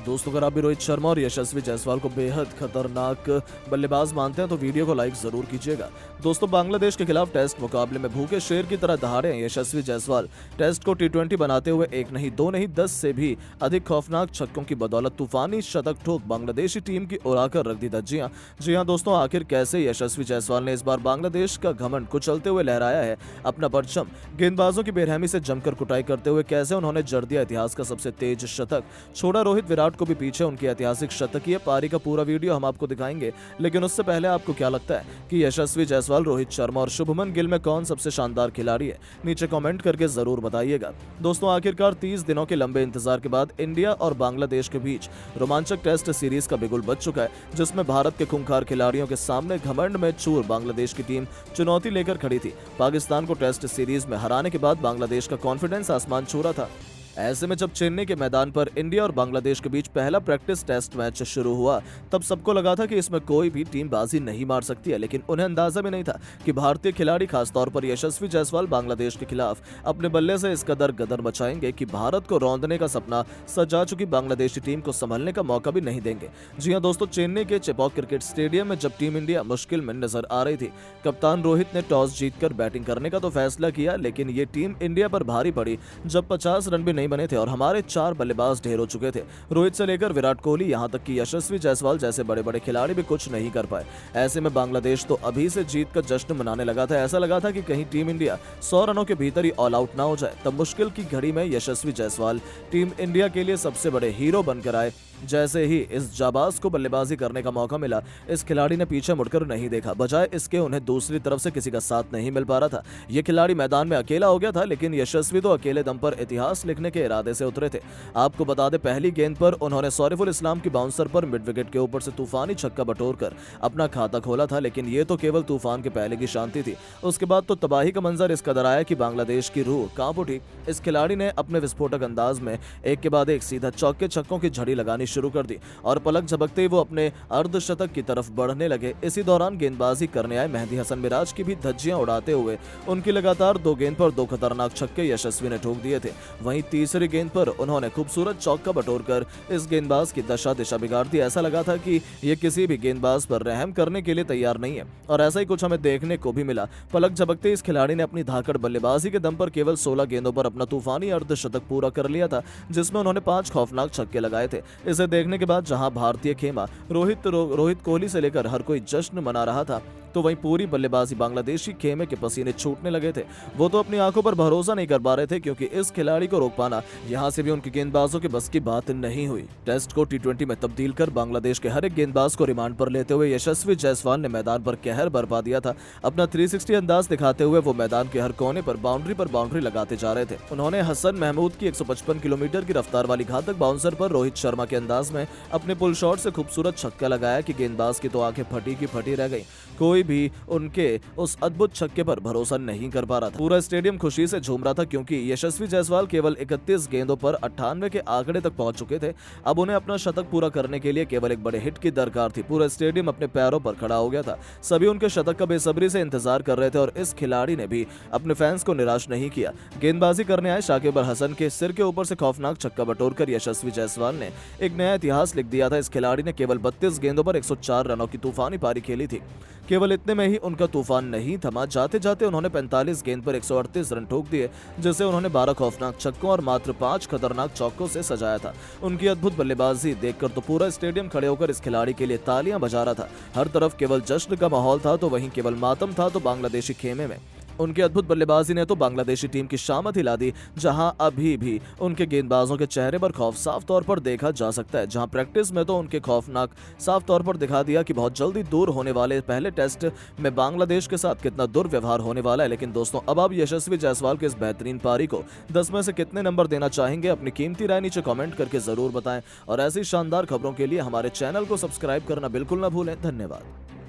दोस्तों, अगर आप भी रोहित शर्मा और यशस्वी जायसवाल को बेहद खतरनाक बल्लेबाज मानते हैं तो वीडियो को लाइक जरूर कीजिएगा। दोस्तों, बांग्लादेश के खिलाफ टेस्ट मुकाबले में भूखे शेर की तरह दहाड़े हैं यशस्वी जायसवाल। टेस्ट को टी20 बनाते हुए एक नहीं, दो नहीं, 10 से भी अधिक खौफनाक छक्कों की बदौलत तूफानी शतक ठोक बांग्लादेशी टीम की उड़ाकर रख दी था। जी हाँ दोस्तों, आखिर कैसे यशस्वी जायसवाल ने इस बार बांग्लादेश का घमंड कुचलते हुए लहराया है अपना परचम। गेंदबाजों की बेरहमी से जमकर कुटाई करते हुए कैसे उन्होंने जड़ दिया इतिहास का सबसे तेज शतक। छोड़ा रोहित विराट को भी पीछे उनकी ऐतिहासिक शतकीय पारी का पूरा वीडियो हम आपको दिखाएंगे, लेकिन उससे पहले आपको क्या लगता है कि यशस्वी जायसवाल, रोहित शर्मा और शुभमन गिल में कौन सबसे शानदार खिलाड़ी है? नीचे कमेंट करके जरूर बताइएगा। दोस्तों, आखिरकार 30 दिनों के लंबे इंतजार के बाद इंडिया और बांग्लादेश के बीच रोमांचक टेस्ट सीरीज का बिगुल बज चुका है, जिसमें भारत के खूंखार खिलाड़ियों के सामने घमंड में चूर बांग्लादेश की टीम चुनौती लेकर खड़ी थी। पाकिस्तान को टेस्ट सीरीज में हराने के बाद बांग्लादेश का कॉन्फिडेंस आसमान छू रहा था। ऐसे में जब चेन्नई के मैदान पर इंडिया और बांग्लादेश के बीच पहला प्रैक्टिस टेस्ट मैच शुरू हुआ, तब सबको लगा था कि इसमें कोई भी टीम बाजी नहीं मार सकती है, लेकिन उन्हें अंदाजा भी नहीं था कि भारतीय खिलाड़ी, खासतौर पर यशस्वी जायसवाल, बांग्लादेश के खिलाफ अपने बल्ले से इस कदर गदर मचाएंगे कि भारत को रौंदने का सपना सजा चुकी बांग्लादेशी टीम को संभलने का मौका भी नहीं देंगे। जी हाँ दोस्तों, चेन्नई के चेपॉक क्रिकेट स्टेडियम में जब टीम इंडिया मुश्किल में नजर आ रही थी, कप्तान रोहित ने टॉस जीतकर बैटिंग करने का तो फैसला किया, लेकिन ये टीम इंडिया पर भारी पड़ी जब 50 रन भी नहीं बने थे और हमारे 4 बल्लेबाज ढेर हो चुके थे। रोहित से लेकर विराट कोहली, यहां तक कि यशस्वी जायसवाल जैसे बड़े बड़े खिलाड़ी भी कुछ नहीं कर पाए। ऐसे में बांग्लादेश तो अभी से जीत का जश्न मनाने लगा था। ऐसा लगा था कि कहीं टीम इंडिया 100 रनों के भीतर ही ऑल आउट ना हो जाए। तब मुश्किल की घड़ी में यशस्वी जायसवाल टीम इंडिया के लिए सबसे बड़े हीरो बनकर आए। जैसे ही इस जाबाज को बल्लेबाजी करने का मौका मिला, इस खिलाड़ी ने पीछे मुड़कर नहीं देखा। बजाय इसके उन्हें दूसरी तरफ से किसी का साथ नहीं मिल पा रहा था। यह खिलाड़ी मैदान में अकेला हो गया था, लेकिन यशस्वी तो अकेले दम पर इतिहास लिखने के इरादे से उतरे थे। आपको बता दें, पहली गेंद पर उन्होंने सौरिफुल इस्लाम की बाउंसर पर मिड विकेट के ऊपर से तूफानी छक्का बटोरकर अपना खाता खोला था, लेकिन ये तो केवल तूफान के पहले की शांति थी। उसके बाद तो तबाही का मंजर इस कदर आया कि बांग्लादेश की रूह कांप उठी। इस खिलाड़ी ने अपने विस्फोटक अंदाज में एक के बाद एक सीधा चौके छक्कों की झड़ी लगानी शुरू कर दी और पलक झपकते ही वो अपने अर्धशतक की तरफ बढ़ने लगे। इसी दौरान गेंदबाजी करने आए मेहदी हसन मिराज की भी धज्जियां उड़ाते हुए उनकी लगातार 2 गेंद पर 2 खतरनाक छक्के यशस्वी ने ठोक दिए थे। वहीं तीसरी गेंद पर उन्होंने खूबसूरत चौका बटोरकर इस गेंदबाज की दिशा बिगाड़ दी। ऐसा लगा था कि ये किसी भी गेंदबाज पर रहम करने के लिए तैयार नहीं है, और ऐसा ही कुछ हमें देखने को भी मिला। पलक झपकते इस खिलाड़ी ने अपनी धाकड़ बल्लेबाजी के दम पर केवल 16 गेंदों पर अपना तूफानी अर्धशतक पूरा कर लिया था, जिसमें उन्होंने 5 खौफनाक छक्के लगाए थे। इसे देखने के बाद जहां भारतीय खेमा रोहित कोहली से लेकर हर कोई जश्न मना रहा था, तो वहीं पूरी बल्लेबाजी बांग्लादेशी खेमे के पसीने छूटने लगे थे। वो तो अपनी आंखों पर भरोसा नहीं कर पा रहे थे, क्योंकि इस खिलाड़ी को रोक पाना यहां से भी उनके गेंदबाजों के बस की बात नहीं हुई। टेस्ट को टी20 में तब्दील कर बांग्लादेश के हर एक गेंदबाज को रिमांड पर लेते हुए यशस्वी जायसवाल ने मैदान पर कहर बरपा दिया था। अपना 360 अंदाज दिखाते हुए वो मैदान के हर कोने पर बाउंड्री लगाते जा रहे थे। उन्होंने हसन महमूद की 155 किलोमीटर की रफ्तार वाली घातक बाउंसर पर रोहित शर्मा के अंदाज में अपने पुल शॉट से खूबसूरत छक्का लगाया कि गेंदबाज की तो आंखें फटी की फटी रह गई। कोई भी उनके उस अद्भुत छक्के पर भरोसा नहीं कर पा रहा था। पूरा स्टेडियम खुशी से झूम रहा था, क्योंकि यशस्वी जायसवाल केवल 31 गेंदों पर 98 के आंकड़े तक पहुंच चुके थे। अब उन्हें अपना शतक पूरा करने के लिए केवल एक बड़े हिट की दरकार थी। पूरा स्टेडियम अपने पैरों पर खड़ा हो गया था। सभी उनके शतक का बेसब्री से इंतजार कर रहे थे, और इस खिलाड़ी ने भी अपने फैंस को निराश नहीं किया। गेंदबाजी करने आए शाकिब अल हसन के सिर के ऊपर से खौफनाक छक्का बटोरकर यशस्वी जायसवाल ने एक नया इतिहास लिख दिया था। इस खिलाड़ी ने केवल 32 गेंदों पर 104 रनों की तूफानी पारी खेली थी। केवल इतने में ही उनका तूफान नहीं थमा। जाते जाते उन्होंने 45 गेंद पर 138 रन ठोक दिए, जिसे उन्होंने 12 खौफनाक छक्कों और मात्र 5 खतरनाक चौकों से सजाया था। उनकी अद्भुत बल्लेबाजी देखकर तो पूरा स्टेडियम खड़े होकर इस खिलाड़ी के लिए तालियां बजा रहा था। हर तरफ केवल जश्न का माहौल था, तो वहीं केवल मातम था तो बांग्लादेशी खेमे में। उनकी अद्भुत बल्लेबाजी ने तो बांग्लादेशी टीम की शामत हिला दी, जहां अभी भी उनके गेंदबाजों के चेहरे पर खौफ साफ तौर पर देखा जा सकता है। जहां प्रैक्टिस में तो उनके खौफनाक साफ तौर पर दिखा दिया कि बहुत जल्दी दूर होने वाले पहले टेस्ट में बांग्लादेश के साथ कितना दुर्व्यवहार होने वाला है। लेकिन दोस्तों, अब आप यशस्वी जायसवाल के इस बेहतरीन पारी को 10 में से कितने नंबर देना चाहेंगे? अपनी कीमती राय नीचे कमेंट करके जरूर बताएं, और ऐसी शानदार खबरों के लिए हमारे चैनल को सब्सक्राइब करना बिल्कुल न भूलें। धन्यवाद।